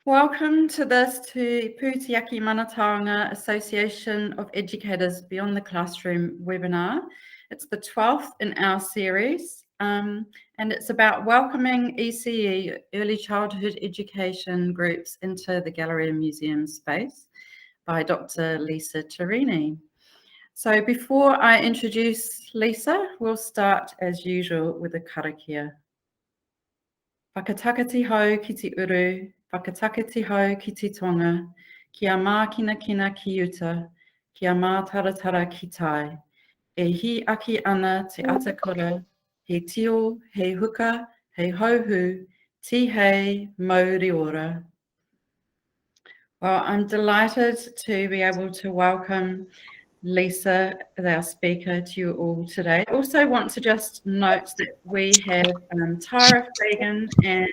Welcome to this Te Pūtiaki Manataonga Association of Educators Beyond the Classroom webinar. It's the 12th in our series, and it's about welcoming ECE, Early Childhood Education groups, into the gallery and museum space by Dr. Lisa Terreni. So before I introduce Lisa, we'll start as usual with a karakia. Whakatakati hau ki te uru, whakatakati hau ki te tonga, kia mākina kina ki uta, kia mātaratara ki tai. E hi aki ana te atakura, he tio, he huka, he hauhu, ti hei mauri ora. Well, I'm delighted to be able to welcome Lisa, our speaker, to you all today. I also want to just note that we have Tara Fagan and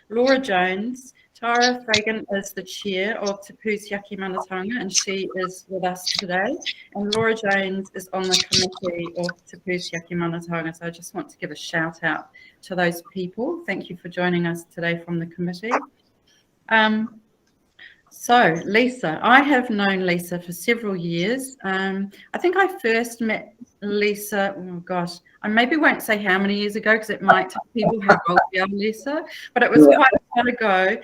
Laura Jones. Tara Fagan is the chair of Te Pūtiaki Manataonga, and she is with us today. And Laura Jones is on the committee of Te Pūtiaki Manataonga. So I just want to give a shout out to those people. Thank you for joining us today from the committee. So Lisa, I have known Lisa for several years. I think I first met Lisa, oh gosh, I maybe won't say how many years ago because it might tell people how old we are, Lisa, but it was quite a while ago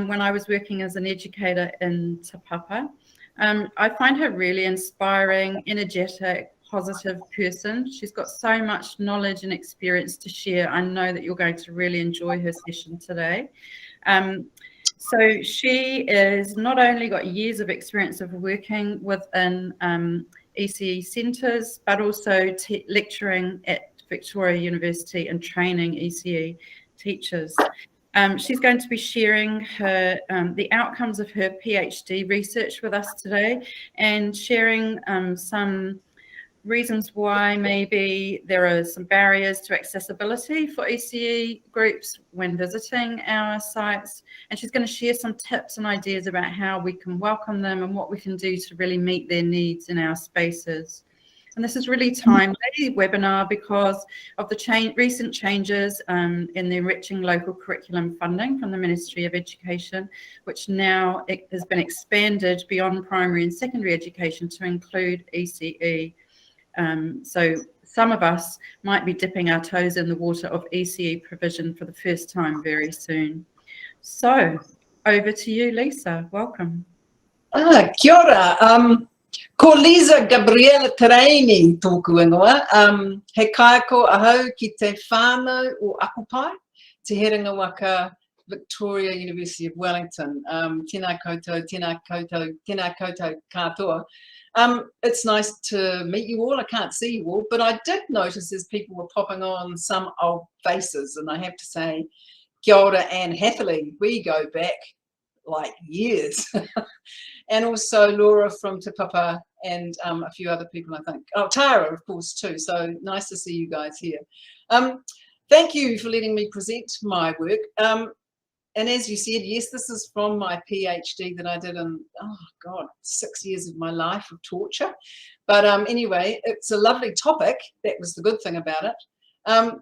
when I was working as an educator in Te Papa. I find her really inspiring, energetic, positive person. She's got so much knowledge and experience to share. I know that you're going to really enjoy her session today. So she is not only got years of experience of working within ECE centres, but also lecturing at Victoria University and training ECE teachers. She's going to be sharing her the outcomes of her PhD research with us today and sharing some reasons why maybe there are some barriers to accessibility for ECE groups when visiting our sites. And she's going to share some tips and ideas about how we can welcome them and what we can do to really meet their needs in our spaces. And this is really timely webinar because of the recent changes in the enriching local curriculum funding from the Ministry of Education, which now has been expanded beyond primary and secondary education to include ECE. So some of us might be dipping our toes in the water of ECE provision for the first time very soon. So over to you, Lisa. Welcome. Kia ora. Ko Lisa Gabriela Terreni tōku ingoa. He kaiko ahau ki te whānau o Akupai, te herenga waka Victoria University of Wellington. Tēnā koutou, tēnā koutou, tēnā koutou katoa. It's nice to meet you all. I can't see you all, but I did notice as people were popping on some old faces, and I have to say, kia ora and happily, we go back like years. And also Laura from Te Papa and a few other people, I think. Oh, Tara, of course, too. So nice to see you guys here. Thank you for letting me present my work. And as you said, yes, this is from my PhD that I did in, oh God, 6 years of my life of torture. But anyway, it's a lovely topic. That was the good thing about it.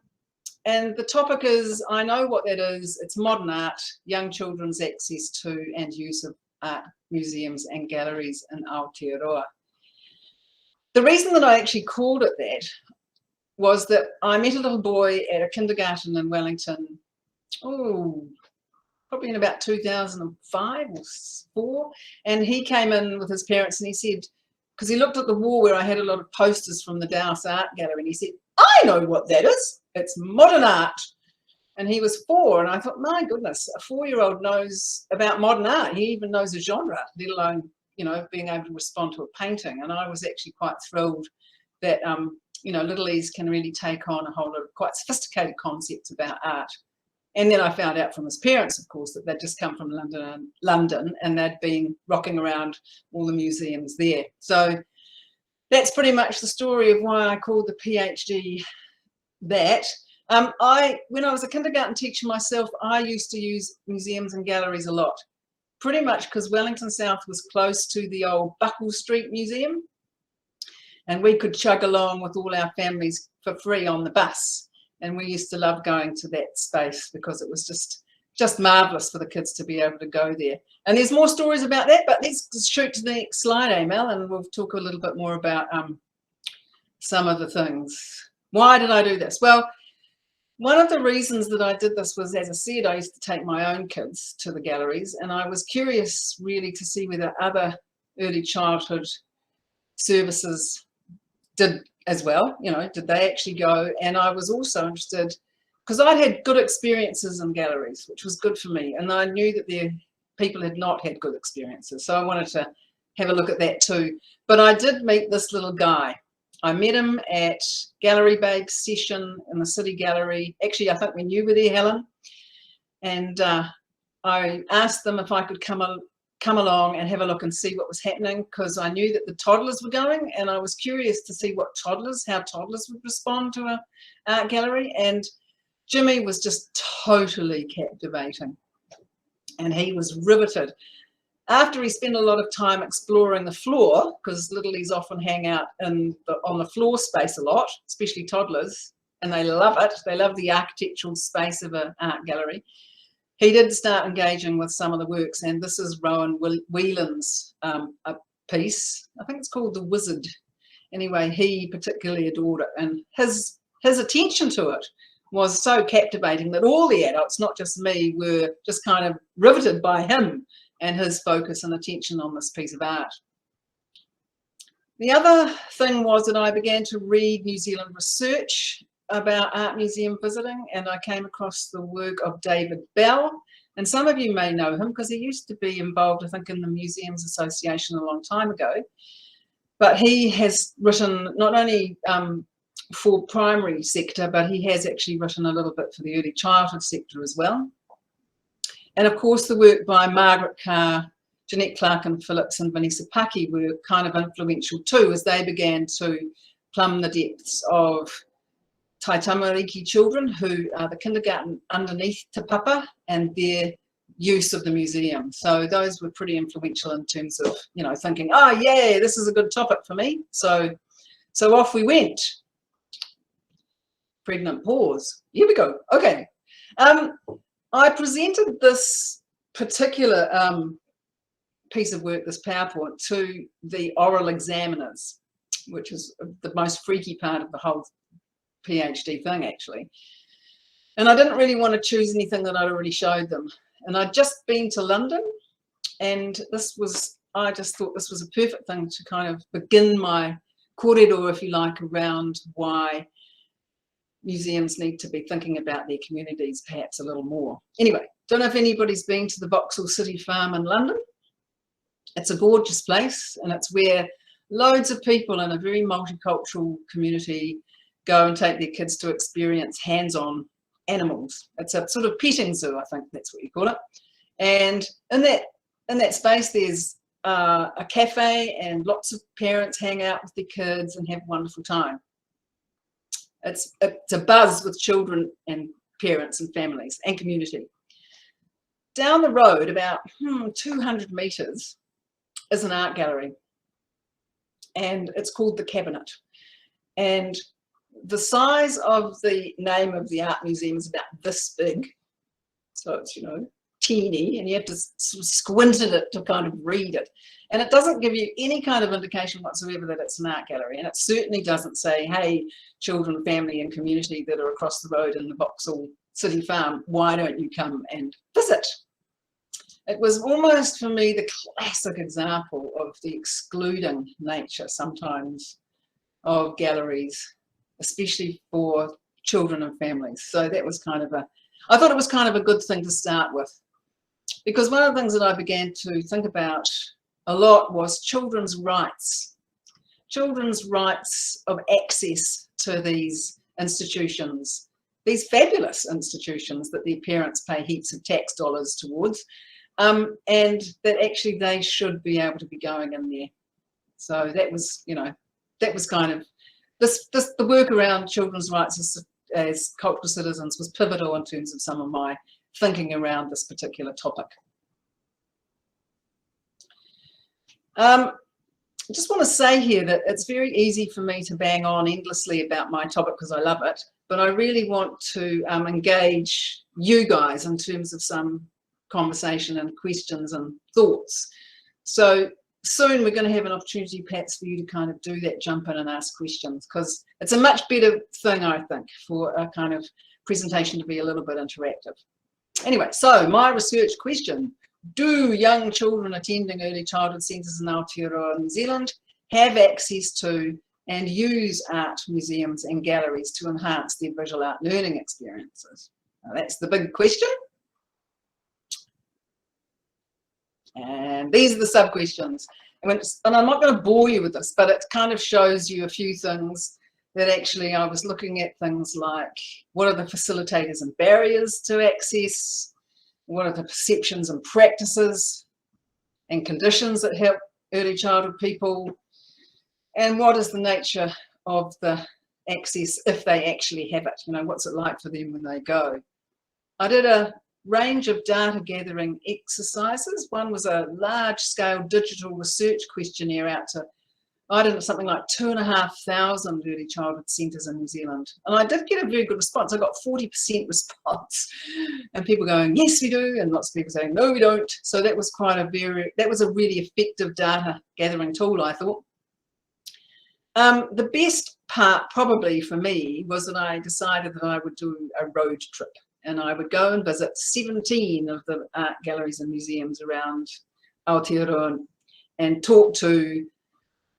And the topic is, I know what that is. It's modern art, young children's access to and use of art museums and galleries in Aotearoa. The reason that I actually called it that was that I met a little boy at a kindergarten in Wellington, probably in about 2005 or 4, and he came in with his parents and he said, because he looked at the wall where I had a lot of posters from the Dowse Art Gallery, and he said, I know what that is. It's modern art. And he was 4, and I thought, my goodness, a 4-year-old knows about modern art. He even knows a genre, let alone, you know, being able to respond to a painting. And I was actually quite thrilled that, you know, little E's can really take on a whole lot of quite sophisticated concepts about art. And then I found out from his parents, of course, that they'd just come from London and they'd been rocking around all the museums there. So that's pretty much the story of why I called the PhD that. When I was a kindergarten teacher myself, I used to use museums and galleries a lot, pretty much because Wellington South was close to the old Buckle Street Museum, and we could chug along with all our families for free on the bus. And we used to love going to that space because it was just just marvellous for the kids to be able to go there. And there's more stories about that, but let's shoot to the next slide, Mel, and we'll talk a little bit more about some of the things. Why did I do this? Well, one of the reasons that I did this was, as I said, I used to take my own kids to the galleries, and I was curious really to see whether other early childhood services did as well, you know, did they actually go? And I was also interested, because I'd had good experiences in galleries, which was good for me, and I knew that their people had not had good experiences, so I wanted to have a look at that too. But I did meet this little guy. I met him at Gallery Babe's session in the City Gallery. Actually, I think when you were there, Helen, and I asked them if I could come along and have a look and see what was happening, because I knew that the toddlers were going, and I was curious to see how toddlers would respond to an art gallery. And Jimmy was just totally captivating, and he was riveted. After he spent a lot of time exploring the floor, because littlies often hang out on the floor space a lot, especially toddlers, and they love it. They love the architectural space of an art gallery. He did start engaging with some of the works, and this is Rowan Whelan's a piece. I think it's called The Wizard. Anyway, he particularly adored it, and his attention to it was so captivating that all the adults, not just me, were just kind of riveted by him and his focus and attention on this piece of art. The other thing was that I began to read New Zealand research about art museum visiting, and I came across the work of David Bell, and some of you may know him because he used to be involved, I think, in the Museums Association a long time ago. But he has written not only for primary sector, but he has actually written a little bit for the early childhood sector as well. And of course, the work by Margaret Carr, Jeanette Clarkin-Phillips and Vanessa Paki were kind of influential too, as they began to plumb the depths of Te Whāriki children, who are the kindergarten underneath Te Papa, and their use of the museum. So those were pretty influential in terms of, you know, thinking, oh yeah, this is a good topic for me. So off we went. Pregnant pause. Here we go. Okay. I presented this particular piece of work, this PowerPoint, to the oral examiners, which is the most freaky part of the whole PhD thing, actually. And I didn't really want to choose anything that I'd already showed them. And I'd just been to London, and I just thought this was a perfect thing to kind of begin my kōrero, if you like, around why museums need to be thinking about their communities perhaps a little more. Anyway, don't know if anybody's been to the Vauxhall City Farm in London. It's a gorgeous place, and it's where loads of people in a very multicultural community go and take their kids to experience hands-on animals. It's a sort of petting zoo, I think that's what you call it. And in that space, there's a cafe, and lots of parents hang out with their kids and have a wonderful time. It's a buzz with children and parents and families and community. Down the road, about 200 metres, is an art gallery, and it's called The Cabinet. And the size of the name of the art museum is about this big, so it's, you know, teeny, and you have to sort of squint at it to kind of read it. And it doesn't give you any kind of indication whatsoever that it's an art gallery. And it certainly doesn't say, hey, children, family and community that are across the road in the Vauxhall City Farm, why don't you come and visit? It was almost, for me, the classic example of the excluding nature sometimes of galleries, especially for children and families. So that was kind of I thought it was kind of a good thing to start with. Because one of the things that I began to think about a lot was children's rights of access to these institutions, these fabulous institutions that their parents pay heaps of tax dollars towards, and that actually they should be able to be going in there. So that was, you know, that was kind of, the work around children's rights as cultural citizens was pivotal in terms of some of my thinking around this particular topic. I just want to say here that it's very easy for me to bang on endlessly about my topic because I love it, but I really want to engage you guys in terms of some conversation and questions and thoughts. So soon we're going to have an opportunity perhaps for you to kind of do that, jump in and ask questions, because it's a much better thing, I think, for a kind of presentation to be a little bit interactive. Anyway, so my research question: do young children attending early childhood centres in Aotearoa, New Zealand have access to and use art museums and galleries to enhance their visual art learning experiences? Now, that's the big question. And these are the sub-questions. And I'm not going to bore you with this, but it kind of shows you a few things that actually I was looking at, things like what are the facilitators and barriers to access? What are the perceptions and practices and conditions that help early childhood people? And what is the nature of the access if they actually have it? You know, what's it like for them when they go? I did a range of data gathering exercises. One was a large-scale digital research questionnaire out to, I don't know, something like 2,500 early childhood centres in New Zealand. And I did get a very good response. I got 40% response, and people going, yes, we do, and lots of people saying, no, we don't. So that was that was a really effective data gathering tool, I thought. The best part probably for me was that I decided that I would do a road trip, and I would go and visit 17 of the art galleries and museums around Aotearoa and talk to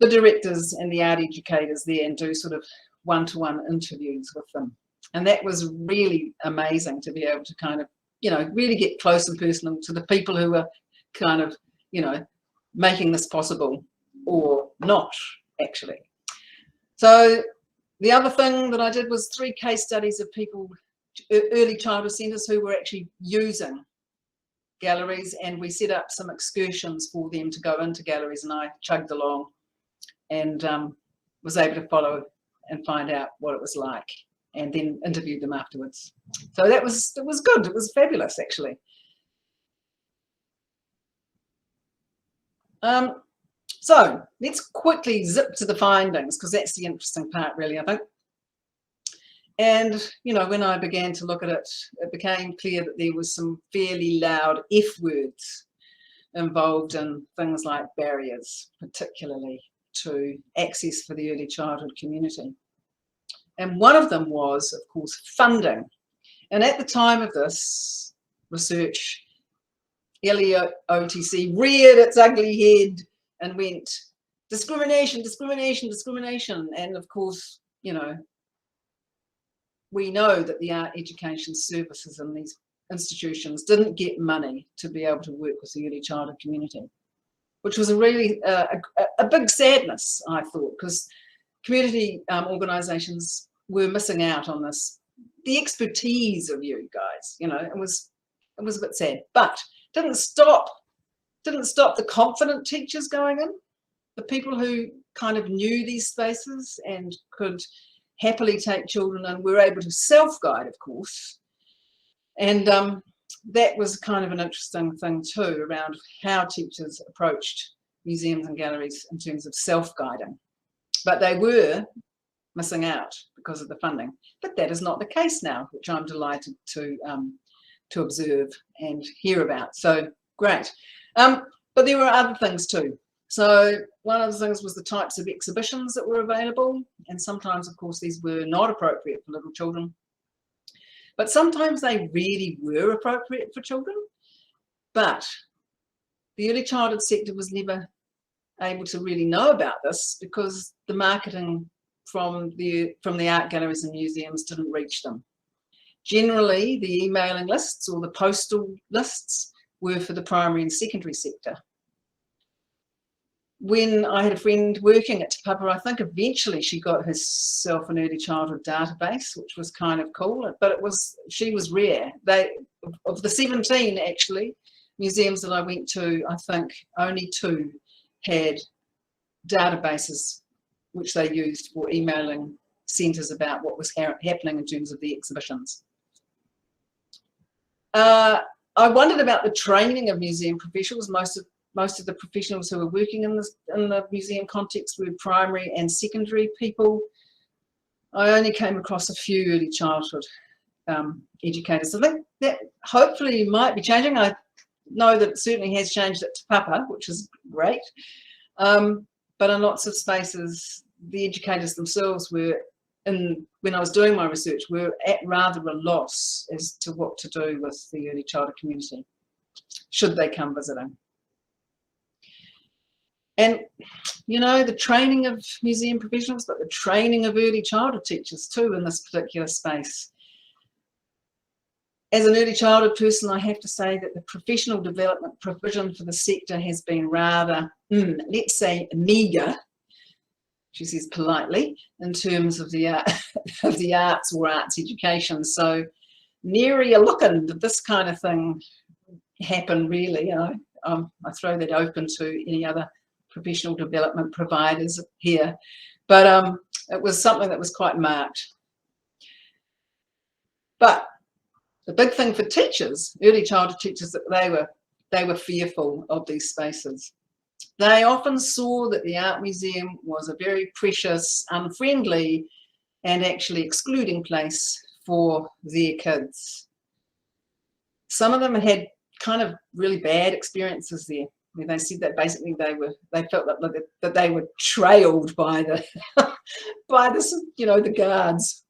the directors and the art educators there and do sort of one-to-one interviews with them. And that was really amazing to be able to kind of, you know, really get close and personal to the people who are kind of, you know, making this possible or not, actually. So the other thing that I did was 3 case studies of people, early childhood centres, who were actually using galleries, and we set up some excursions for them to go into galleries, and I chugged along and was able to follow and find out what it was like, and then interviewed them afterwards. So it was good. It was fabulous, actually. So let's quickly zip to the findings, because that's the interesting part, really, I think. And, you know, when I began to look at it, it became clear that there was some fairly loud F words involved in things like barriers, particularly to access for the early childhood community. And one of them was, of course, funding. And at the time of this research, LEOTC reared its ugly head and went, discrimination, discrimination, discrimination. And of course, you know, we know that the art education services in these institutions didn't get money to be able to work with the early childhood community, which was a really a big sadness, I thought, because community organisations were missing out on this, the expertise of you guys. You know, it was a bit sad, but didn't stop the confident teachers going in, the people who kind of knew these spaces and could happily take children and were able to self-guide, of course. And that was kind of an interesting thing too, around how teachers approached museums and galleries in terms of self-guiding. But they were missing out because of the funding. But that is not the case now, which I'm delighted to observe and hear about. So great. But there were other things too. So one of the things was the types of exhibitions that were available. And sometimes, of course, these were not appropriate for little children. But sometimes they really were appropriate for children. But the early childhood sector was never able to really know about this because the marketing from the art galleries and museums didn't reach them. Generally, the emailing lists or the postal lists were for the primary and secondary sector. When I had a friend working at Te Papa, I think eventually she got herself an early childhood database, which was kind of cool, but she was rare. Of the 17 actually museums that I went to, I think only 2 had databases which they used for emailing centres about what was happening in terms of the exhibitions. I wondered about the training of museum professionals. most of the professionals who were working in the museum context were primary and secondary people. I only came across a few early childhood educators. So that hopefully might be changing. I know that it certainly has changed at Te Papa, which is great. But in lots of spaces, the educators themselves were, when I was doing my research, were at rather a loss as to what to do with the early childhood community, should they come visiting. And, you know, the training of museum professionals, but the training of early childhood teachers too in this particular space. As an early childhood person, I have to say that the professional development provision for the sector has been rather, let's say, meagre, she says politely, in terms of the arts or arts education. So nary a looking did this kind of thing happen, really. I throw that open to any other professional development providers here, but it was something that was quite marked. But the big thing for teachers, early childhood teachers, that they were fearful of these spaces. They often saw that the art museum was a very precious, unfriendly, and actually excluding place for their kids. Some of them had kind of really bad experiences there. They said that basically they felt that they were trailed by the the guards,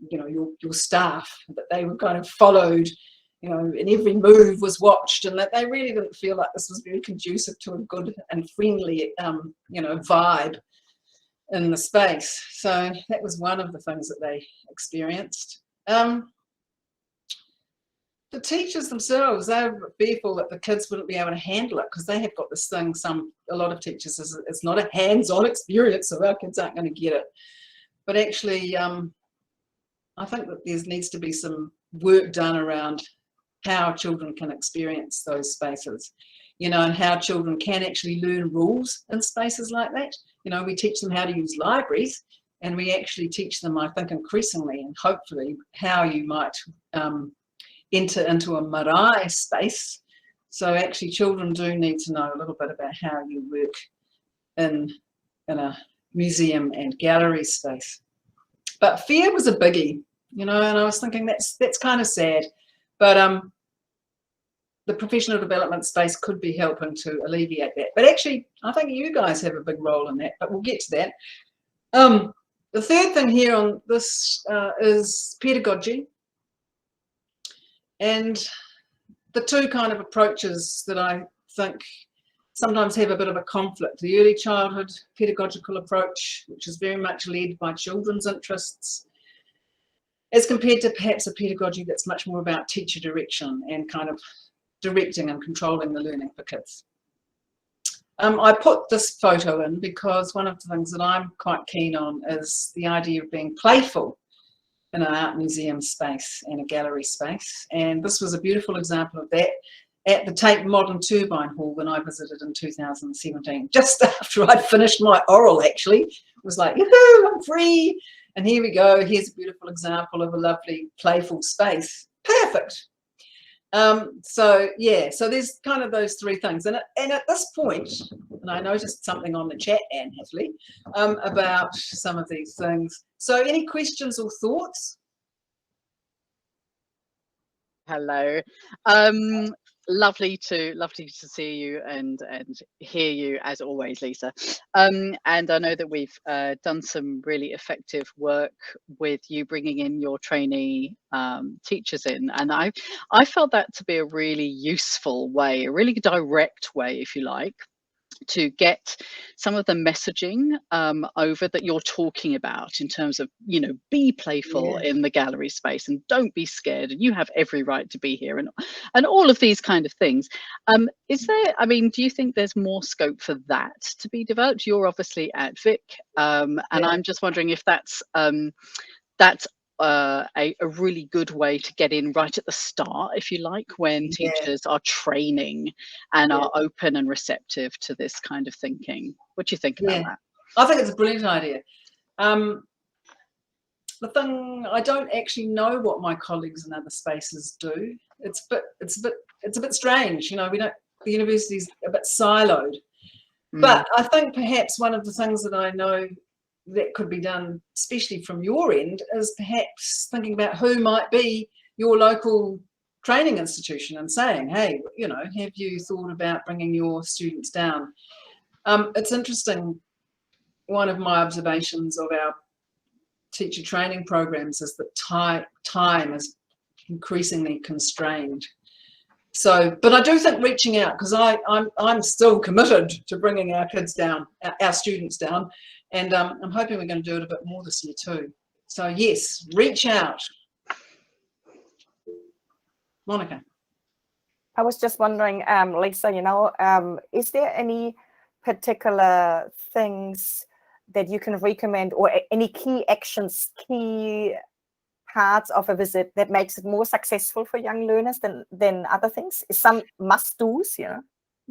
your staff, that they were kind of followed, and every move was watched, and that they really didn't feel like this was very conducive to a good and friendly vibe in the space. So that was one of the things that they experienced. The teachers themselves, they were fearful that the kids wouldn't be able to handle it, because they have got this thing, a lot of teachers, it's not a hands-on experience, so our kids aren't going to get it. But actually, I think that there needs to be some work done around how children can experience those spaces, and how children can actually learn rules in spaces like that. We teach them how to use libraries, and we actually teach them, I think, increasingly and hopefully how you might enter into a marae space. So actually children do need to know a little bit about how you work in a museum and gallery space. But fear was a biggie, and I was thinking that's kind of sad. But the professional development space could be helping to alleviate that. But actually, I think you guys have a big role in that, but we'll get to that. The third thing here on this is pedagogy. And the two kind of approaches that I think sometimes have a bit of a conflict. The early childhood pedagogical approach, which is very much led by children's interests, as compared to perhaps a pedagogy that's much more about teacher direction and kind of directing and controlling the learning for kids. I put this photo in because one of the things that I'm quite keen on is the idea of being playful in an art museum space and a gallery space. And this was a beautiful example of that at the Tate Modern Turbine Hall when I visited in 2017, just after I'd finished my oral. Actually, it was like, yoo-hoo, I'm free. And here we go, here's a beautiful example of a lovely playful space. Perfect. So yeah, so there's kind of those three things. And at this point, and I noticed something on the chat, Anne Hatley, about some of these things. So any questions or thoughts? Hello. Lovely to see you and hear you as always, Lisa. And I know that we've done some really effective work with you bringing in your trainee teachers in, and I felt that to be a really useful way, a really direct way, if you like, to get some of the messaging over that you're talking about in terms of, be playful in the gallery space and don't be scared and you have every right to be here and all of these kind of things. Is there, do you think there's more scope for that to be developed? You're obviously at Vic, and I'm just wondering if that's a really good way to get in right at the start, if you like, when teachers are training and are open and receptive to this kind of thinking. What do you think about that? I think it's a brilliant idea. The thing, I don't actually know what my colleagues in other spaces do. It's a bit strange, we don't the university's a bit siloed. But I think perhaps one of the things that I know that could be done, especially from your end, is perhaps thinking about who might be your local training institution and saying, hey, you know, have you thought about bringing your students down? It's interesting, one of my observations of our teacher training programs is that time is increasingly constrained. So, but I do think reaching out, because I'm still committed to bringing our kids down, our students down, and I'm hoping we're going to do it a bit more this year too. So yes, reach out. Monica. I was just wondering, Lisa, you know, is there any particular things that you can recommend, or any key actions, key parts of a visit that makes it more successful for young learners than other things? Some must-dos, you know?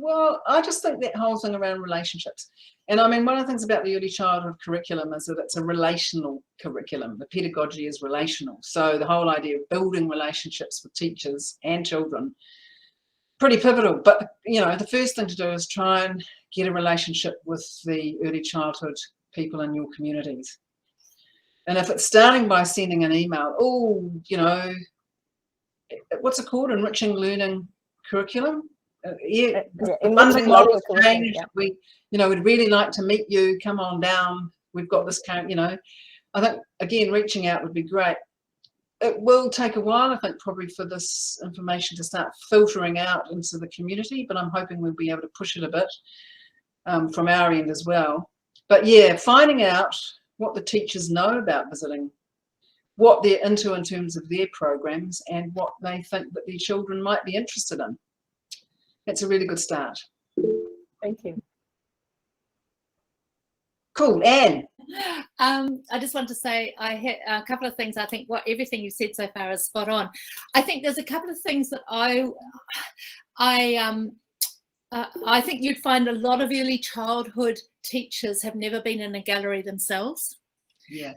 Well, I just think that whole thing around relationships. And I mean, one of the things about the early childhood curriculum is that it's a relational curriculum. The pedagogy is relational. So the whole idea of building relationships with teachers and children, pretty pivotal. But, you know, the first thing to do is try and get a relationship with the early childhood people in your communities. And if it's starting by sending an email, oh, you know, what's it called? Enriching learning curriculum? Yeah, funding model's changed. Yeah. We, you know, we'd really like to meet you. Come on down. We've got this kind, you know. I think, again, reaching out would be great. It will take a while, I think, probably for this information to start filtering out into the community, but I'm hoping we'll be able to push it a bit from our end as well. But yeah, finding out what the teachers know about visiting, what they're into in terms of their programs, and what they think that their children might be interested in. That's a really good start. Thank you. Cool, Anne. I just want to say I had a couple of things. I think everything you've said so far is spot on. I think there's a couple of things that I think you'd find a lot of early childhood teachers have never been in a gallery themselves. Yeah.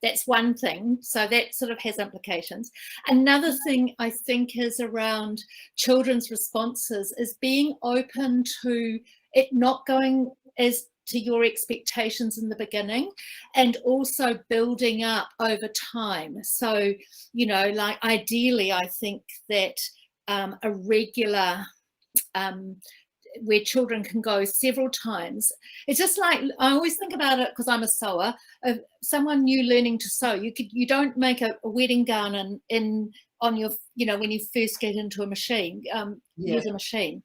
That's one thing. So that sort of has implications. Another thing I think is around children's responses is being open to it not going as to your expectations in the beginning, and also building up over time. So, you know, like ideally, I think that a regular where children can go several times. It's just like, I always think about it because I'm a sewer. Of someone new learning to sew, you don't make a wedding gown on your, you know, when you first get into a machine, use a machine.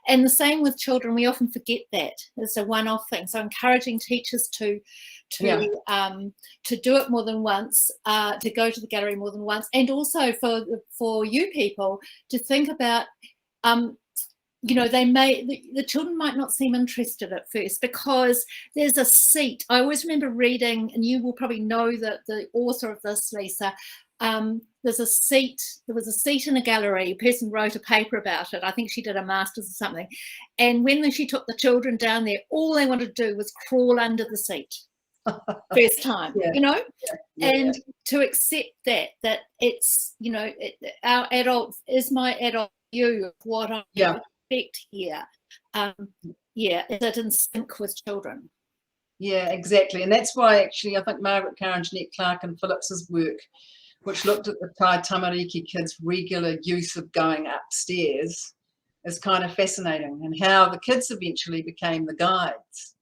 And the same with children, we often forget that. It's a one-off thing. So encouraging teachers to do it more than once, to go to the gallery more than once, and also for you people to think about, you know, the children might not seem interested at first because there's a seat. I always remember reading, and you will probably know that the author of this, Lisa, there was a seat in a gallery. A person wrote a paper about it. I think she did a master's or something. And when she took the children down there, all they wanted to do was crawl under the seat first time, you know, and to accept that it's, you know, our adult is my adult view of what I expect here. Is it in sync with children? Yeah, exactly. And that's why actually I think Margaret Carr, Jeanette Clark and Phillips's work, which looked at the Te Whāriki kids' regular use of going upstairs, is kind of fascinating, and how the kids eventually became the guides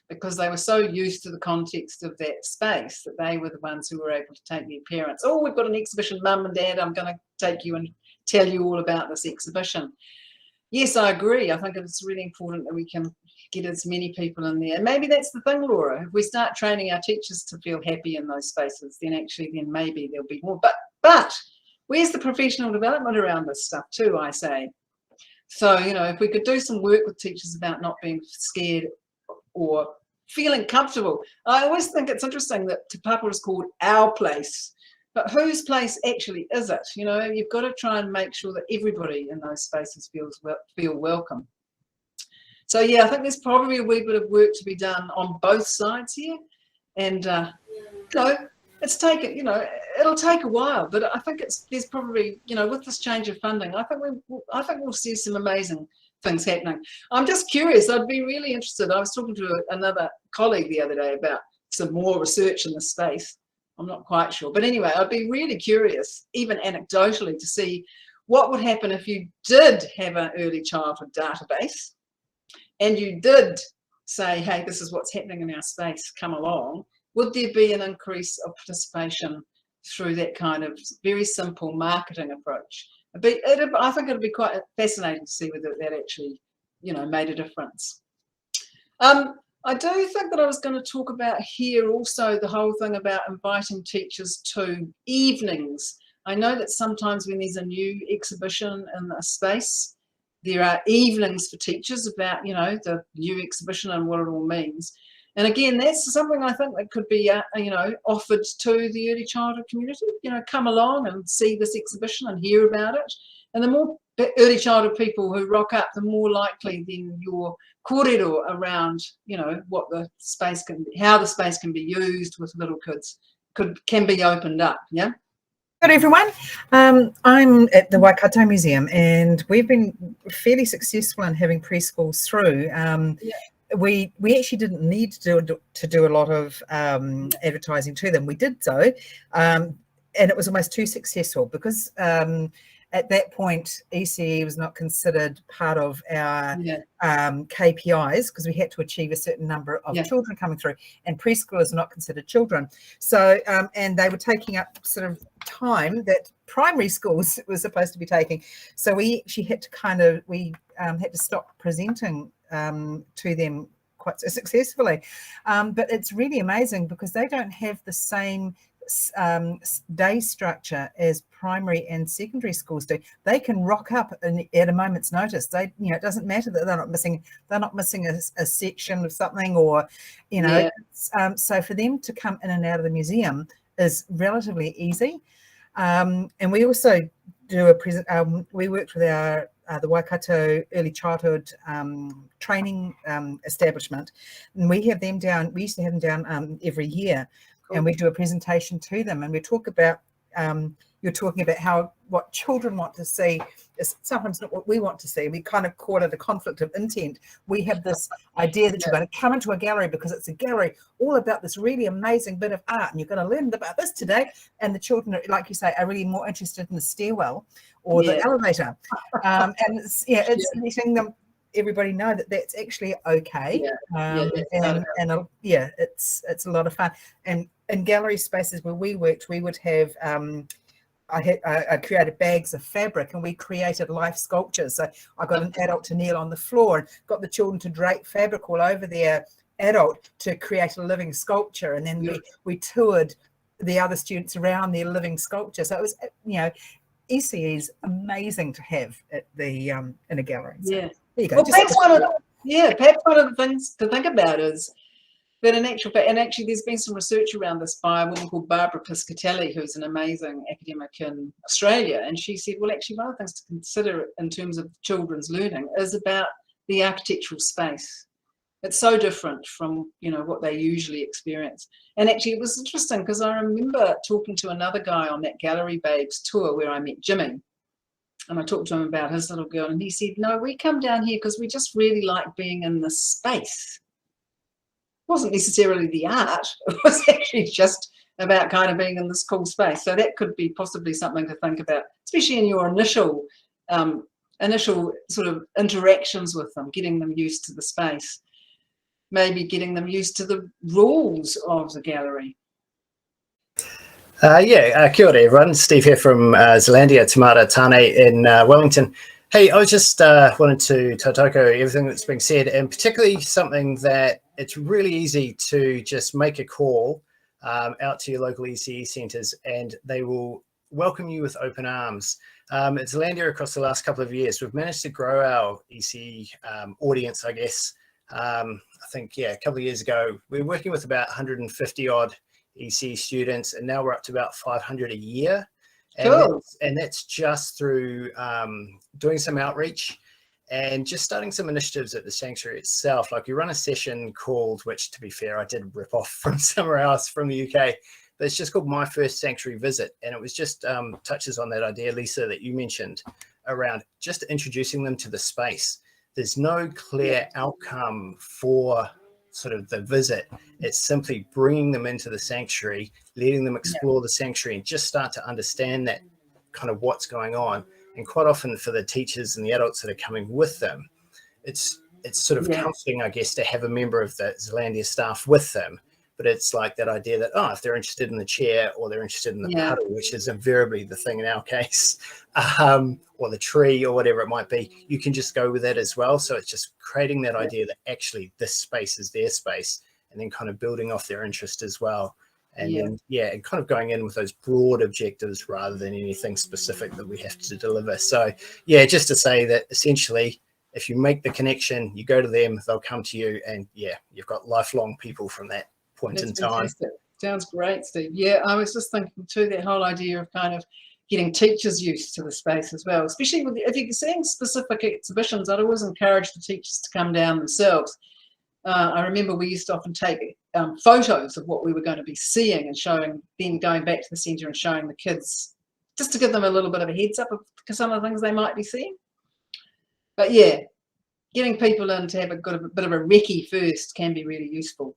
because they were so used to the context of that space that they were the ones who were able to take their parents. Oh, we've got an exhibition, Mum and Dad, I'm going to take you and tell you all about this exhibition. Yes, I agree. I think it's really important that we can get as many people in there. And maybe that's the thing, Laura. If we start training our teachers to feel happy in those spaces, then maybe there'll be more. But where's the professional development around this stuff too, I say? So, you know, if we could do some work with teachers about not being scared or feeling comfortable. I always think it's interesting that Te Papa is called our place. But whose place actually is it? You know, you've got to try and make sure that everybody in those spaces feel welcome. So yeah, I think there's probably a wee bit of work to be done on both sides here. And you know, it's taken, it'll take a while, but I think there's probably, with this change of funding, I think we'll see some amazing things happening. I'm just curious. I'd be really interested. I was talking to another colleague the other day about some more research in the space. I'm not quite sure, but anyway, I'd be really curious, even anecdotally, to see what would happen if you did have an early childhood database and you did say, hey, this is what's happening in our space, come along. Would there be an increase of participation through that kind of very simple marketing approach? I think it'd be quite fascinating to see whether that actually, made a difference. I do think that I was going to talk about here also the whole thing about inviting teachers to evenings. I know that sometimes when there's a new exhibition in a space, there are evenings for teachers about, the new exhibition and what it all means. And again, that's something I think that could be, offered to the early childhood community. Come along and see this exhibition and hear about it. And the more early childhood people who rock up, the more likely then your kōrero around, what the space can be, how the space can be used with little kids can be opened up. Yeah. Good everyone. I'm at the Waikato Museum, and we've been fairly successful in having preschools through. We actually didn't need to do a lot of advertising to them. We did so, and it was almost too successful because at that point ECE was not considered part of our KPIs because we had to achieve a certain number of children coming through, and preschoolers are not considered children. So and they were taking up sort of time that primary schools were supposed to be taking. So we actually had to had to stop presenting to them quite so successfully. But it's really amazing because they don't have the same day structure as primary and secondary schools do. They can rock up at a moment's notice. It doesn't matter that they're not missing a section of something, or so for them to come in and out of the museum is relatively easy. And we also do we worked with the Waikato Early Childhood Training Establishment, and we have them down. We used to have them down every year. And we do a presentation to them, and we talk about, you're talking about what children want to see is sometimes not what we want to see. We kind of call it a conflict of intent. We have this idea that you're going to come into a gallery because it's a gallery all about this really amazing bit of art, and you're going to learn about this today. And the children, like you say, are really more interested in the stairwell or the elevator. And it's letting them, everybody know that that's actually okay. It's a lot of fun. And in gallery spaces where we worked, we would have I created bags of fabric, and we created life sculptures. So I got an adult to kneel on the floor and got the children to drape fabric all over their adult to create a living sculpture, and then we toured the other students around their living sculpture. So it was, ECE is amazing to have at the in a gallery. So, there you go. Well, perhaps one of the things to think about is that in actual fact, and actually there's been some research around this by a woman called Barbara Piscatelli, who's an amazing academic in Australia, and she said, well, actually one of the things to consider in terms of children's learning is about the architectural space. It's so different from, what they usually experience. And actually it was interesting because I remember talking to another guy on that Gallery Babes tour where I met Jimmy. And I talked to him about his little girl, and he said, no, we come down here because we just really like being in this space. It wasn't necessarily the art, it was actually just about kind of being in this cool space. So that could be possibly something to think about, especially in your initial sort of interactions with them, getting them used to the space, maybe getting them used to the rules of the gallery. Kia ora everyone, Steve here from Zealandia, Tamata Tane in Wellington. Hey, I was just wanted to tautoko everything that's being said, and particularly something that it's really easy to just make a call out to your local ECE centres, and they will welcome you with open arms. At Zealandia, across the last couple of years, we've managed to grow our ECE audience, I guess. I think, a couple of years ago, we were working with about 150 odd ECE students, and now we're up to about 500 a year. And that's just through doing some outreach and just starting some initiatives at the sanctuary itself. Like, we run a session called, which to be fair, I did rip off from somewhere else from the UK, but it's just called My First Sanctuary Visit. And it was just touches on that idea, Lisa, that you mentioned around just introducing them to the space. There's no clear outcome for sort of the visit. It's simply bringing them into the sanctuary, letting them explore the sanctuary and just start to understand that kind of what's going on. And quite often for the teachers and the adults that are coming with them, it's sort of counselling, I guess, to have a member of the Zealandia staff with them. But it's like that idea that, if they're interested in the chair or they're interested in the puddle, which is invariably the thing in our case, or the tree or whatever it might be, you can just go with that as well. So it's just creating that idea that actually this space is their space, and then kind of building off their interest as well. And then, and kind of going in with those broad objectives rather than anything specific that we have to deliver. So, just to say that essentially, if you make the connection, you go to them, they'll come to you, and you've got lifelong people from that point in time. Fantastic. Sounds great, Steve. Yeah, I was just thinking too, that whole idea of kind of getting teachers used to the space as well, especially if you're seeing specific exhibitions. I'd always encourage the teachers to come down themselves. I remember we used to often take photos of what we were going to be seeing and showing, then going back to the centre and showing the kids, just to give them a little bit of a heads up of some of the things they might be seeing. But getting people in to have a bit of a recce first can be really useful.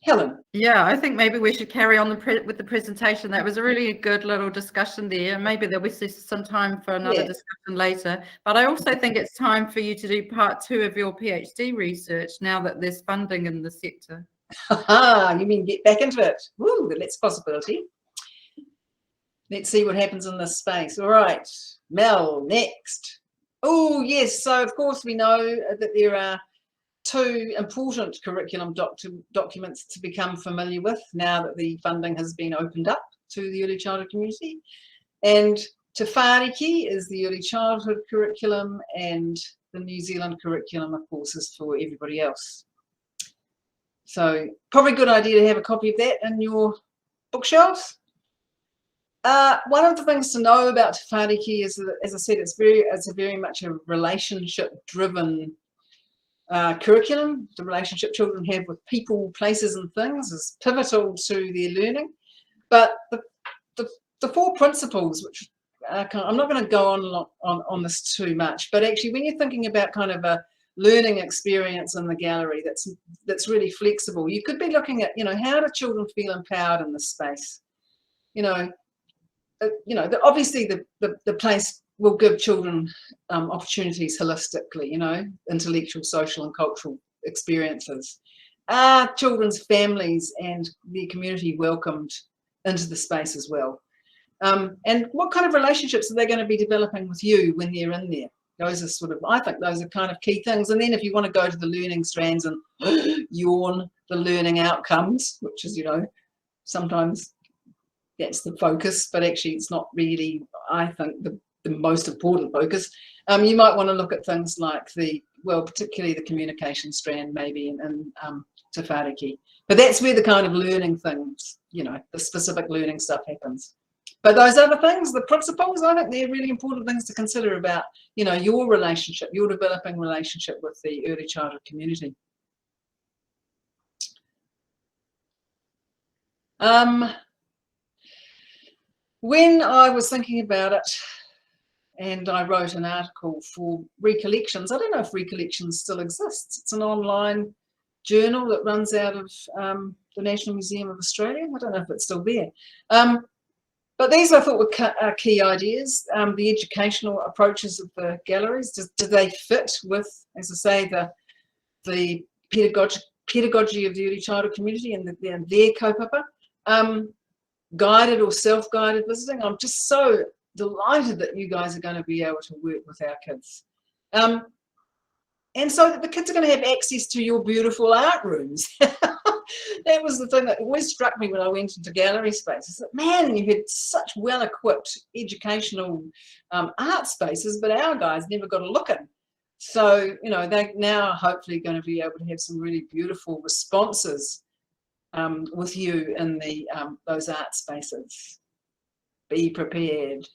Helen. Yeah, I think maybe we should carry on with the presentation. That was a really good little discussion there. Maybe there'll be some time for another discussion later. But I also think it's time for you to do part 2 of your PhD research now that there's funding in the sector. You mean get back into it? Woo, that's a possibility. Let's see what happens in this space. All right, Mel, next. Oh, yes. So, of course, we know that there are 2 important curriculum documents to become familiar with now that the funding has been opened up to the early childhood community. And Te Whāriki is the early childhood curriculum, and the New Zealand curriculum, of course, is for everybody else. So probably a good idea to have a copy of that in your bookshelves. One of the things to know about Te Whāriki is that, as I said, it's very much a relationship-driven curriculum. The relationship children have with people, places and things is pivotal to their learning. But the 4 principles, which I'm not going to go on this too much, but actually when you're thinking about kind of a learning experience in the gallery that's really flexible, you could be looking at, how do children feel empowered in this space? Obviously the place will give children opportunities holistically, intellectual, social and cultural experiences. Are children's families and their community welcomed into the space as well? And what kind of relationships are they going to be developing with you when they're in there? Those are I think those are kind of key things. And then if you want to go to the learning strands and yawn the learning outcomes, which is, sometimes that's the focus, but actually it's not really, I think, the most important focus. You might want to look at things like particularly the communication strand maybe in Te Whāriki. But that's where the kind of learning things, the specific learning stuff happens. But those other things, the principles, I think they're really important things to consider about, your relationship, your developing relationship with the early childhood community. When I was thinking about it, and I wrote an article for Recollections. I don't know if Recollections still exists. It's an online journal that runs out of the National Museum of Australia. I don't know if it's still there. But these I thought were key ideas. The educational approaches of the galleries, do they fit with, as I say, the pedagogy of the early childhood community and their kaupapa? Guided or self-guided visiting. I'm just so delighted that you guys are going to be able to work with our kids. And so that the kids are going to have access to your beautiful art rooms. That was the thing that always struck me when I went into gallery spaces. That, man, you had such well-equipped educational art spaces, but our guys never got a look in. So, they're now hopefully going to be able to have some really beautiful responses with you in those art spaces. Be prepared.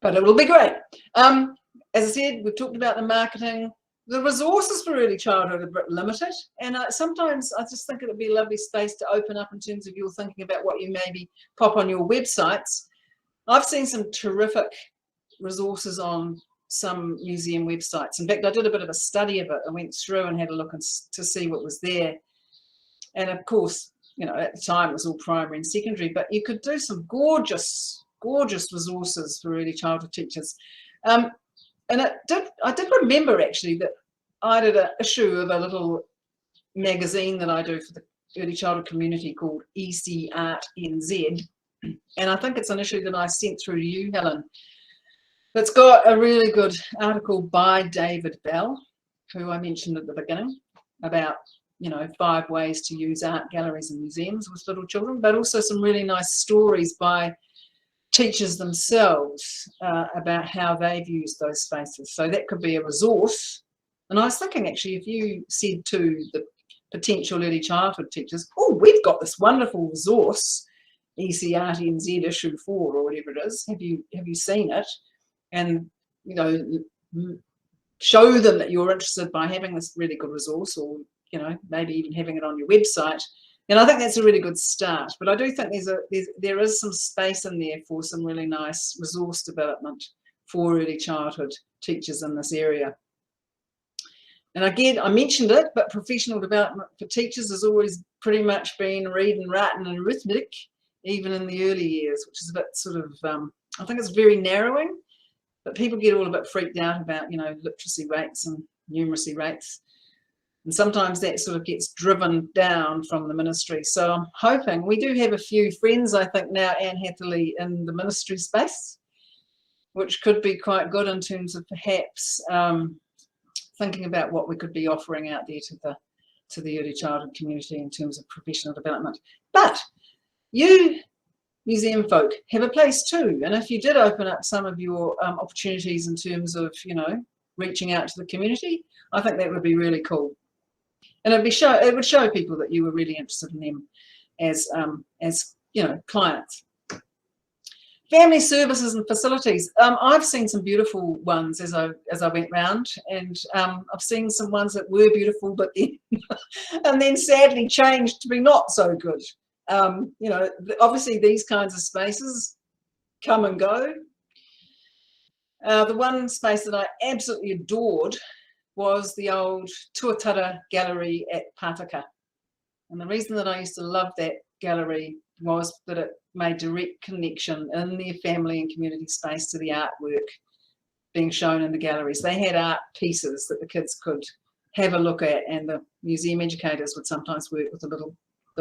But it will be great. As I said, we've talked about the marketing. the resources for early childhood are a bit limited, and sometimes I just think it would be a lovely space to open up in terms of your thinking about what you maybe pop on your websites. I've seen some terrific resources on some museum websites. In fact, I did a bit of a study of it. I went through and had a look to see what was there. And of course, you know, at the time it was all primary and secondary, but you could do some gorgeous, gorgeous resources for early childhood teachers. And I did remember actually that I did an issue of a little magazine that I do for the early childhood community called ECE Art NZ. And I think it's an issue that I sent through to you, Helen. It's got a really good article by David Bell, who I mentioned at the beginning, about, you know, 5 ways to use art galleries and museums with little children, but also some really nice stories by teachers themselves about how they've used those spaces. So that could be a resource. And I was thinking, actually, if you said to the potential early childhood teachers, oh, we've got this wonderful resource, ECE Art NZ issue 4 or whatever it is, have you seen it? And, you know, show them that you're interested by having this really good resource, or, you know, maybe even having it on your website. And I think that's a really good start. But I do think there is some space in there for some really nice resource development for early childhood teachers in this area. And again, I mentioned it, but professional development for teachers has always pretty much been reading, writing and arithmetic, even in the early years, which is a bit sort of, I think it's very narrowing. But people get all a bit freaked out about, you know, literacy rates and numeracy rates. And sometimes that sort of gets driven down from the ministry. So I'm hoping, we do have a few friends, I think now, Anne Hathaway, in the ministry space, which could be quite good in terms of perhaps thinking about what we could be offering out there to the early childhood community in terms of professional development. But you museum folk have a place too, and if you did open up some of your opportunities in terms of, you know, reaching out to the community, I think that would be really cool, and it would show people that you were really interested in them as you know, clients. Family services and facilities. I've seen some beautiful ones as I went round, and I've seen some ones that were beautiful, but then and then sadly changed to be not so good. You know, obviously these kinds of spaces come and go. The one space that I absolutely adored was the old Tuatara Gallery at Pātaka. And the reason that I used to love that gallery was that it made direct connection in their family and community space to the artwork being shown in the galleries. They had art pieces that the kids could have a look at, and the museum educators would sometimes work with the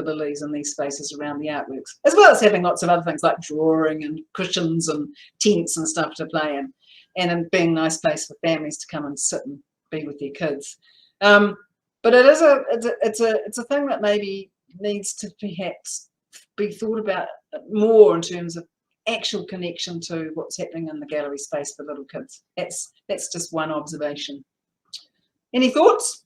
lilies in these spaces around the artworks, as well as having lots of other things like drawing and cushions and tents and stuff to play in, and being a nice place for families to come and sit and be with their kids. But it's a thing that maybe needs to perhaps be thought about more in terms of actual connection to what's happening in the gallery space for little kids. That's just one observation. Any thoughts?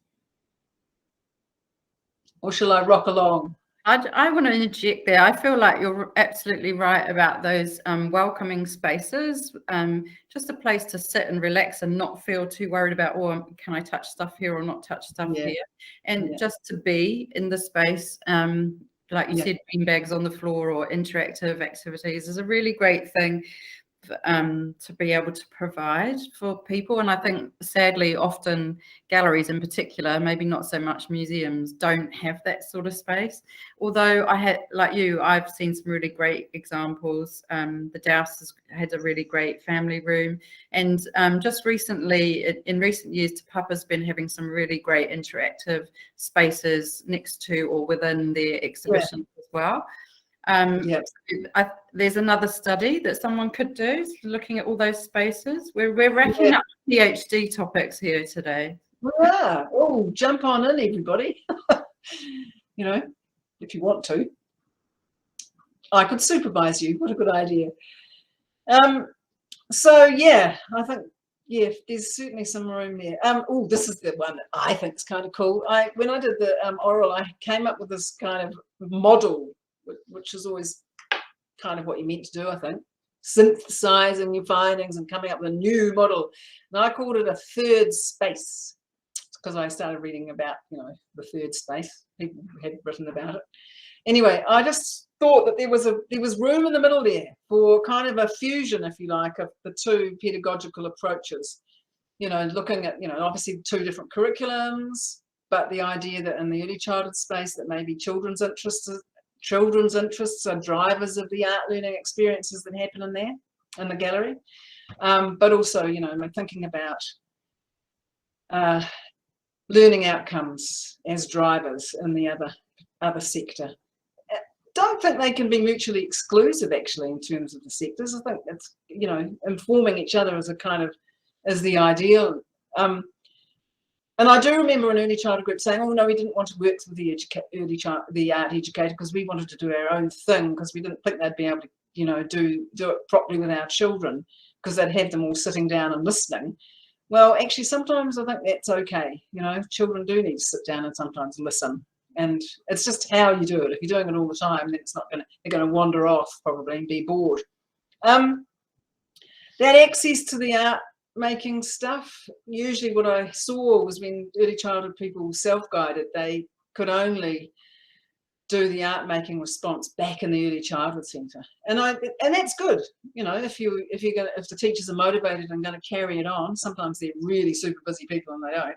Or shall I rock along? I want to interject there. I feel like you're absolutely right about those welcoming spaces, just a place to sit and relax and not feel too worried about, oh, can I touch stuff here or not touch stuff here? And just to be in the space, like you said, beanbags on the floor or interactive activities is a really great thing to be able to provide for people. And I think sadly often galleries in particular, maybe not so much museums, don't have that sort of space. Although I had, like you, I've seen some really great examples. The Douse has had a really great family room, and just recently, in recent years, Te Papa's been having some really great interactive spaces next to or within their exhibitions as well. There's another study that someone could do, looking at all those spaces. We're racking up PhD topics here today. Yeah. Oh, jump on in, everybody. You know, if you want to. I could supervise you. What a good idea. So yeah, I think there's certainly some room there. Oh, this is the one that I think is kind of cool. When I did the oral, I came up with this kind of model, which is always kind of what you're meant to do, I think. Synthesizing your findings and coming up with a new model. And I called it a third space. because I started reading about, you know, the third space. People had written about it. Anyway, I just thought that there was room in the middle there for kind of a fusion, if you like, of the two pedagogical approaches. You know, looking at, you know, obviously two different curriculums, but the idea that in the early childhood space that maybe children's interests are drivers of the art learning experiences that happen in there, in the gallery. But also, you know, thinking about learning outcomes as drivers in the other sector. Don't think they can be mutually exclusive, actually, in terms of the sectors. I think it's, you know, informing each other as a kind of, as the ideal. And I do remember an early childhood group saying, oh no, we didn't want to work with the art educator because we wanted to do our own thing, because we didn't think they'd be able to, you know, do it properly with our children, because they'd have them all sitting down and listening. Well, actually, sometimes I think that's okay. You know, children do need to sit down and sometimes listen. And it's just how you do it. If you're doing it all the time, then it's not going to, they're going to wander off probably and be bored. That access to the art making stuff, usually what I saw was when early childhood people self-guided, they could only do the art making response back in the early childhood centre, and that's good. You know, if the teachers are motivated and going to carry it on, sometimes they're really super busy people and they don't.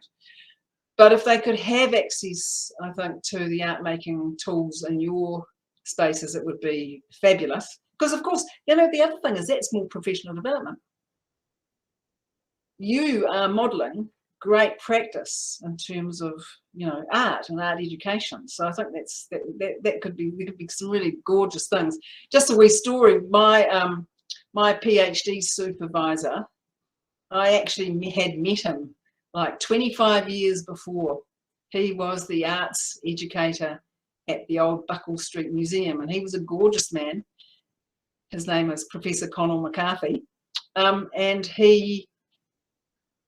But if they could have access, I think, to the art making tools in your spaces, it would be fabulous. Because of course, you know, the other thing is that's more professional development. You are modelling great practice in terms of, you know, art and art education. So I think that could be, there could be some really gorgeous things. Just a wee story. My PhD supervisor, I actually had met him like 25 years before. He was the arts educator at the old Buckle Street Museum, and he was a gorgeous man. His name is Professor Connell McCarthy, and he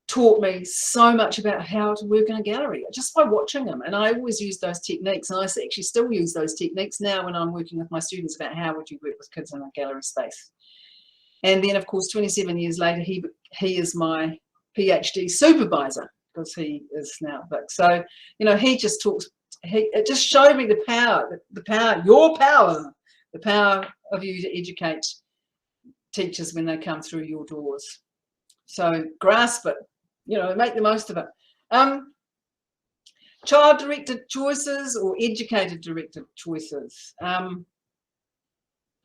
taught me so much about how to work in a gallery just by watching him. And I always use those techniques, and I actually still use those techniques now when I'm working with my students about how would you work with kids in a gallery space. And then of course 27 years later he is my PhD supervisor, because he is now Vic. So, you know, he just talks, it just showed me the power, your power, the power of you to educate teachers when they come through your doors. So grasp it, you know, make the most of it. Child-directed choices or educator-directed choices.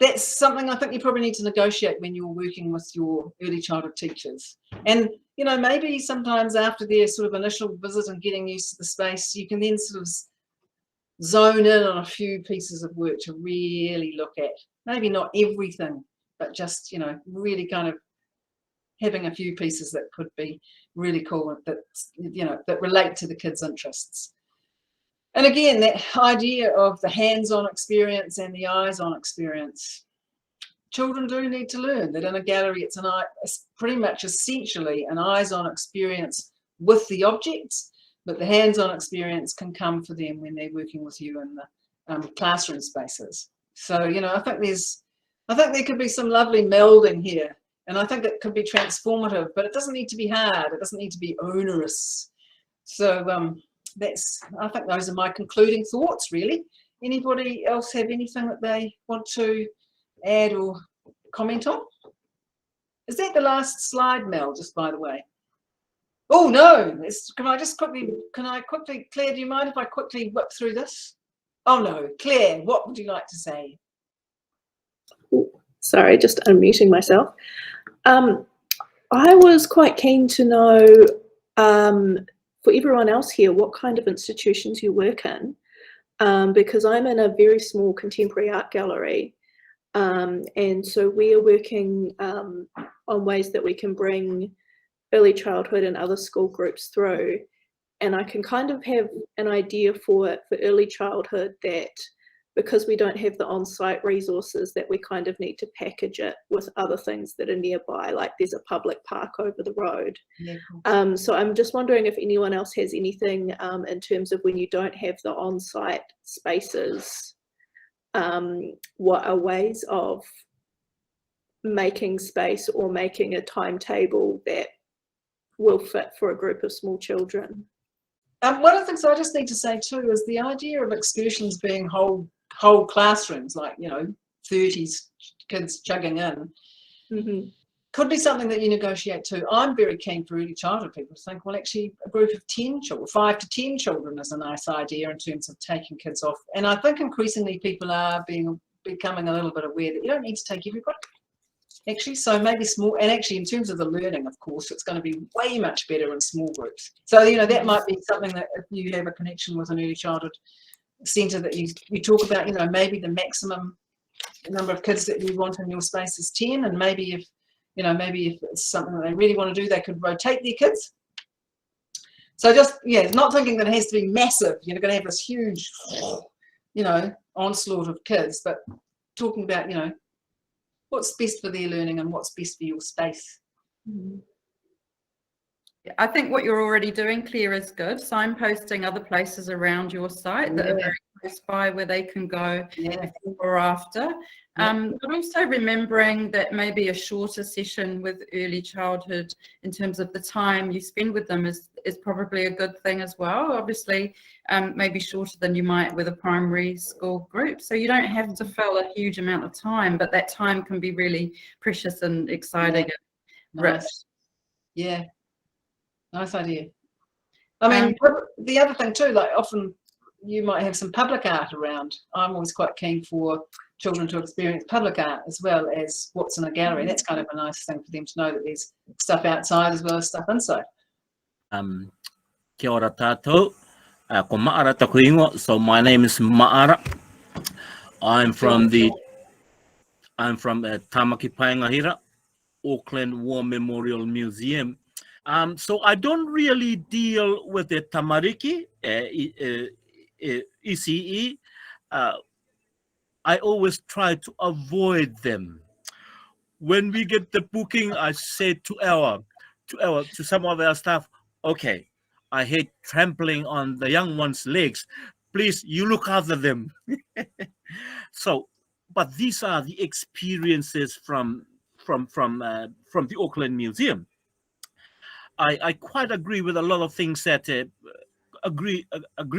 That's something I think you probably need to negotiate when you're working with your early childhood teachers. And, you know, maybe sometimes after their sort of initial visit and getting used to the space, you can then sort of zone in on a few pieces of work to really look at. Maybe not everything, but just, you know, really kind of having a few pieces that could be really cool, that, you know, that relate to the kids' interests. And again, that idea of the hands-on experience and the eyes-on experience. Children do need to learn that in a gallery it's pretty much essentially an eyes-on experience with the objects, but the hands-on experience can come for them when they're working with you in the classroom spaces. So, you know, I think there could be some lovely melding here, and I think it could be transformative, but it doesn't need to be hard. It doesn't need to be onerous. So I think those are my concluding thoughts, really. Anybody else have anything that they want to add or comment on? Is that the last slide, Mel, just by the way? Oh no, can I quickly, Claire, do you mind if I quickly whip through this? Oh no, Claire, what would you like to say? Sorry, just unmuting myself. I was quite keen to know, for everyone else here, what kind of institutions you work in, because I'm in a very small contemporary art gallery, and so we are working on ways that we can bring early childhood and other school groups through, and I can kind of have an idea for early childhood that because we don't have the on-site resources, that we kind of need to package it with other things that are nearby, like there's a public park over the road. Yeah. So I'm just wondering if anyone else has anything in terms of when you don't have the on-site spaces, what are ways of making space or making a timetable that will fit for a group of small children? One of the things I just need to say too is the idea of excursions being whole classrooms, like, you know, 30 kids chugging in, could be something that you negotiate too. I'm very keen for early childhood people to think, well, actually a group of 10 children, 5 to 10 children is a nice idea in terms of taking kids off. And I think increasingly people are becoming a little bit aware that you don't need to take everybody. Actually, so maybe small, and actually in terms of the learning, of course, it's going to be way much better in small groups. So, you know, that might be something that if you have a connection with an early childhood centre that you talk about, you know, maybe the maximum number of kids that you want in your space is 10, and maybe if, you know, maybe if it's something that they really want to do, they could rotate their kids. So just, yeah, not thinking that it has to be massive, you're going to have this huge, you know, onslaught of kids, but talking about, you know, what's best for their learning and what's best for your space. I think what you're already doing, Claire, is good. Signposting other places around your site that are very close by where they can go before or after. But also remembering that maybe a shorter session with early childhood in terms of the time you spend with them is probably a good thing as well. Obviously, maybe shorter than you might with a primary school group. So you don't have to fill a huge amount of time, but that time can be really precious and exciting and rich. Yeah, nice idea. I mean, the other thing too, like often you might have some public art around. I'm always quite keen for children to experience public art as well as what's in a gallery. That's kind of a nice thing for them to know that there's stuff outside as well as stuff inside. Kia ora tātou, ko Maara taku ingo. So my name is Maara. I'm from Tamaki Paengahira, Auckland War Memorial Museum. So I don't really deal with the tamariki, ECE. I always try to avoid them. When we get the booking, I say to some of our staff, okay, I hate trampling on the young ones' legs. Please, you look after them. So, but these are the experiences from the Auckland Museum. I quite agree with a lot of things that agree,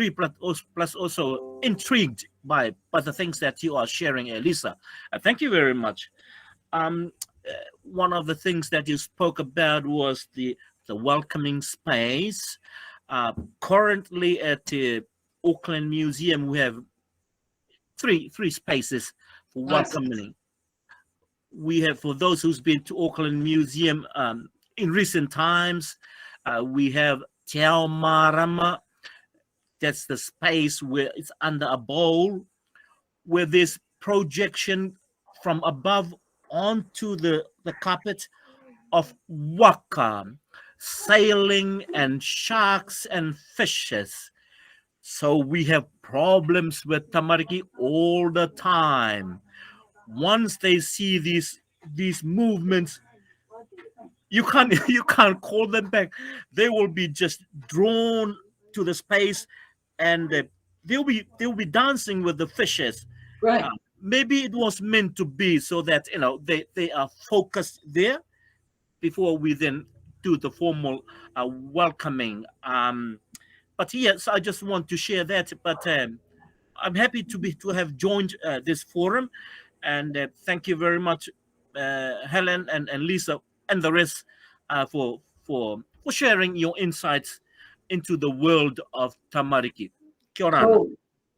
plus also intrigued by the things that you are sharing, Elisa. Thank you very much. One of the things that you spoke about was the welcoming space. Currently at the Auckland Museum, we have three spaces for welcoming. We have, for those who's been to Auckland Museum in recent times, we have Te Marama. That's the space where it's under a bowl, where there's projection from above onto the carpet of waka, sailing and sharks and fishes. So we have problems with tamariki all the time. Once they see these movements, you can't call them back. They will be just drawn to the space, and they'll be dancing with the fishes. Right. Maybe it was meant to be so that, you know, they are focused there before we then do the formal welcoming. But yes, I just want to share that. But I'm happy to have joined this forum, and thank you very much, Helen and Lisa and the rest for sharing your insights into the world of tamariki. Kia ora. Cool.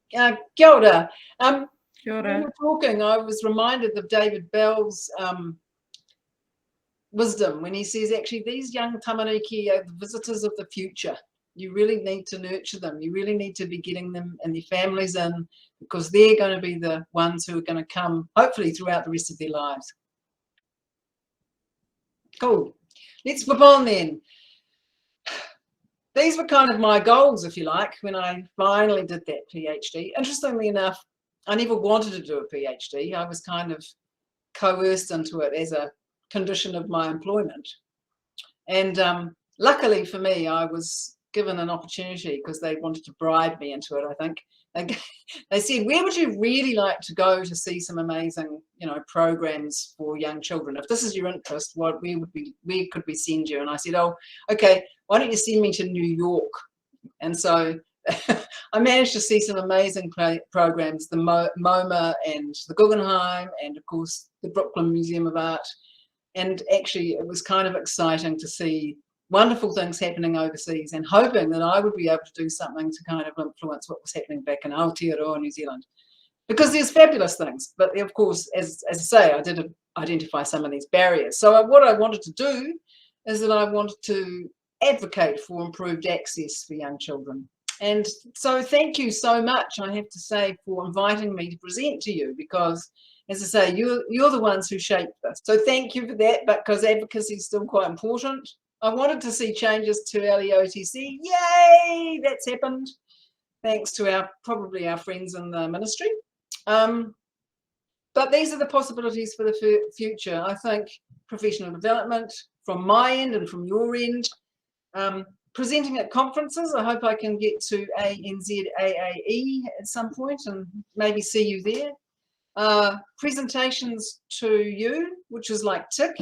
Kia ora. Kia ora. When we were talking, I was reminded of David Bell's wisdom when he says, actually, these young tamariki are the visitors of the future. You really need to nurture them. You really need to be getting them and their families in, because they're going to be the ones who are going to come, hopefully, throughout the rest of their lives. Cool. Let's move on then. These were kind of my goals, if you like, when I finally did that PhD. Interestingly enough, I never wanted to do a PhD. I was kind of coerced into it as a condition of my employment. And luckily for me, I was given an opportunity because they wanted to bribe me into it, I think. They said, where would you really like to go to see some amazing, you know, programs for young children? If this is your interest, where could we send you? And I said, oh, okay, why don't you send me to New York? And so I managed to see some amazing programs, the MoMA and the Guggenheim, and of course the Brooklyn Museum of Art. And actually it was kind of exciting to see wonderful things happening overseas, and hoping that I would be able to do something to kind of influence what was happening back in Aotearoa, New Zealand. Because there's fabulous things, but of course, as I say, I did identify some of these barriers. So what I wanted to do is that I wanted to advocate for improved access for young children. And so thank you so much, I have to say, for inviting me to present to you, because as I say, you're the ones who shaped this. So thank you for that, because advocacy is still quite important. I wanted to see changes to LEOTC. Yay, that's happened. Thanks to probably our friends in the ministry. But these are the possibilities for the future. I think professional development from my end and from your end, presenting at conferences. I hope I can get to ANZAAE at some point and maybe see you there. Presentations to you, which is like TIC.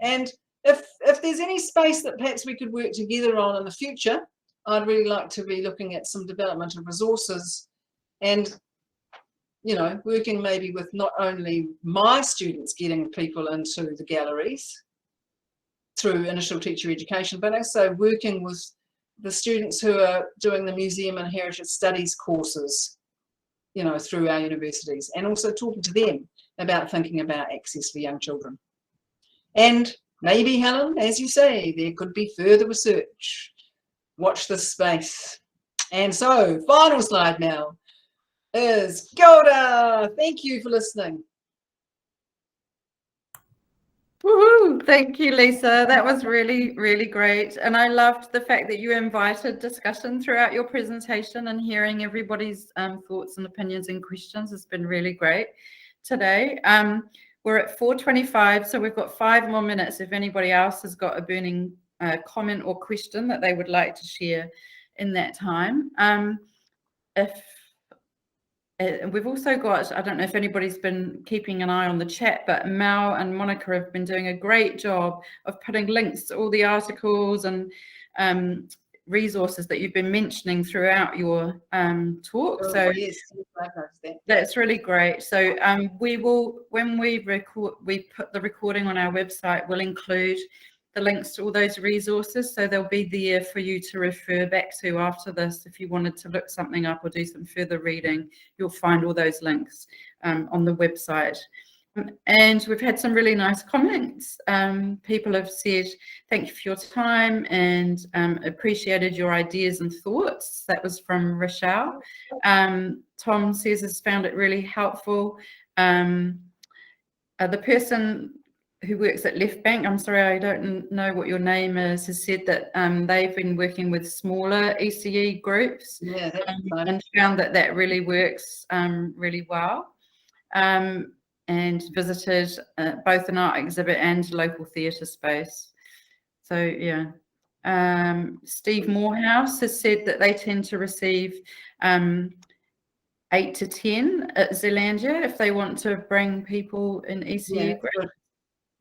And if there's any space that perhaps we could work together on in the future, I'd really like to be looking at some development of resources and, you know, working maybe with not only my students getting people into the galleries through initial teacher education, but also working with the students who are doing the museum and heritage studies courses, you know, through our universities, and also talking to them about thinking about access for young children. And maybe, Helen, as you say, there could be further research. Watch this space. And so, final slide now is Gilda. Thank you for listening. Woohoo! Thank you, Lisa. That was really, really great. And I loved the fact that you invited discussion throughout your presentation, and hearing everybody's thoughts and opinions and questions has been really great today. We're at 4:25, so we've got 5 more minutes if anybody else has got a burning comment or question that they would like to share in that time. We've also got, I don't know if anybody's been keeping an eye on the chat, but Mal and Monica have been doing a great job of putting links to all the articles and resources that you've been mentioning throughout your talk. Oh, so yes, that's really great. So we will, when we put the recording on our website, we'll include the links to all those resources, so they'll be there for you to refer back to after this. If you wanted to look something up or do some further reading, you'll find all those links on the website. And we've had some really nice comments. People have said thank you for your time and appreciated your ideas and thoughts. That was from Rochelle. Tom says has found it really helpful. The person who works at Left Bank, I'm sorry, I don't know what your name is, has said that they've been working with smaller ECE groups, and found that that really works really well, and visited both an art exhibit and local theatre space. So yeah. Steve Morehouse has said that they tend to receive 8 to 10 at Zealandia if they want to bring people in ECE groups.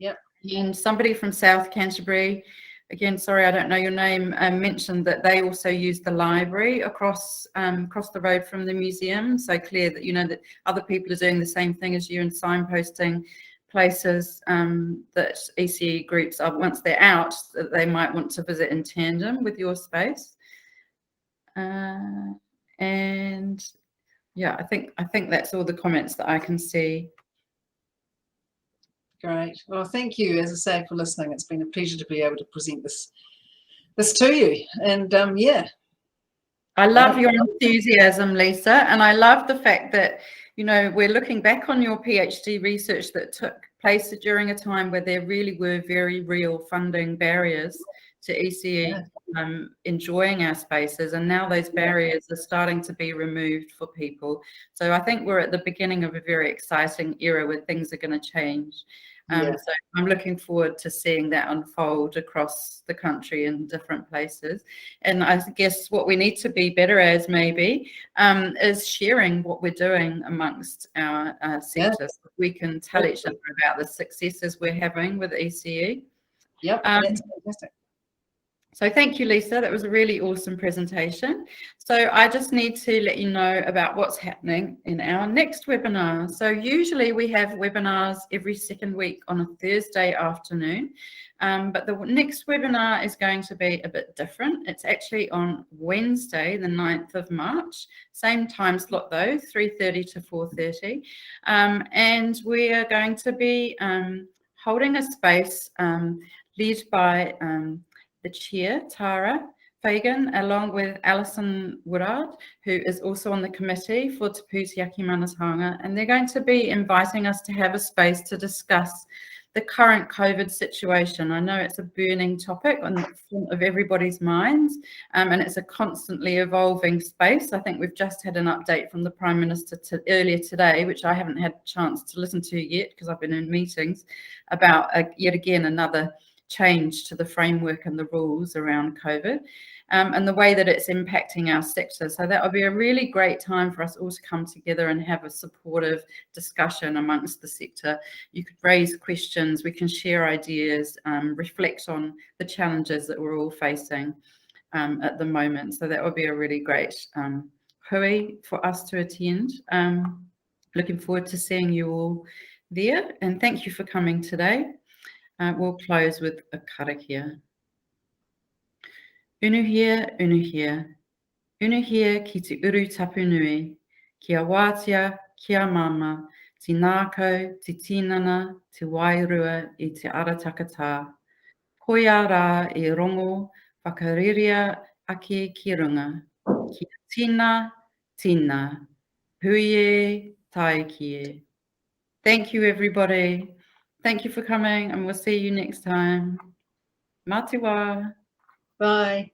Yep. And somebody from South Canterbury, again, sorry, I don't know your name, mentioned that they also use the library across the road from the museum. So clear that, you know, that other people are doing the same thing as you and signposting places that ECE groups are, once they're out, that they might want to visit in tandem with your space. And yeah, I think that's all the comments that I can see. Great. Well, thank you, as I say, for listening. It's been a pleasure to be able to present this to you. And yeah. I love your enthusiasm, Lisa. And I love the fact that, you know, we're looking back on your PhD research that took place during a time where there really were very real funding barriers to ECE enjoying our spaces. And now those barriers are starting to be removed for people. So I think we're at the beginning of a very exciting era where things are going to change. So I'm looking forward to seeing that unfold across the country in different places. And I guess what we need to be better as maybe is sharing what we're doing amongst our sectors. We can tell each other about the successes we're having with ECE. Yep, that's fantastic. So thank you, Lisa. That was a really awesome presentation. So I just need to let you know about what's happening in our next webinar. So usually we have webinars every second week on a Thursday afternoon, but the next webinar is going to be a bit different. It's actually on Wednesday, the 9th of March, same time slot though, 3:30 to 4:30. And we are going to be holding a space led by the chair, Tara Fagan, along with Alison Woodard, who is also on the committee for Te Pūtiyaki Manatanga, and they're going to be inviting us to have a space to discuss the current COVID situation. I know it's a burning topic on the front of everybody's minds, and it's a constantly evolving space. I think we've just had an update from the Prime Minister earlier today, which I haven't had a chance to listen to yet because I've been in meetings, about yet again another change to the framework and the rules around COVID, and the way that it's impacting our sector. So that will be a really great time for us all to come together and have a supportive discussion amongst the sector. You could raise questions, we can share ideas, reflect on the challenges that we're all facing at the moment. So that would be a really great hui for us to attend. Looking forward to seeing you all there, and thank you for coming today. We'll close with a karakia. Unuhia, unuhia. Unuhia ki te uru tapu nui. Kia wātia, kia mama. Te nākau, te tinana, te wairua i te aratakatā. Koia rā e rongo, whakariria ake ki runga. Kia tina, tina. Hui e, tai ki e. Thank you, everybody. Thank you for coming, and we'll see you next time. Mā te wā. Bye.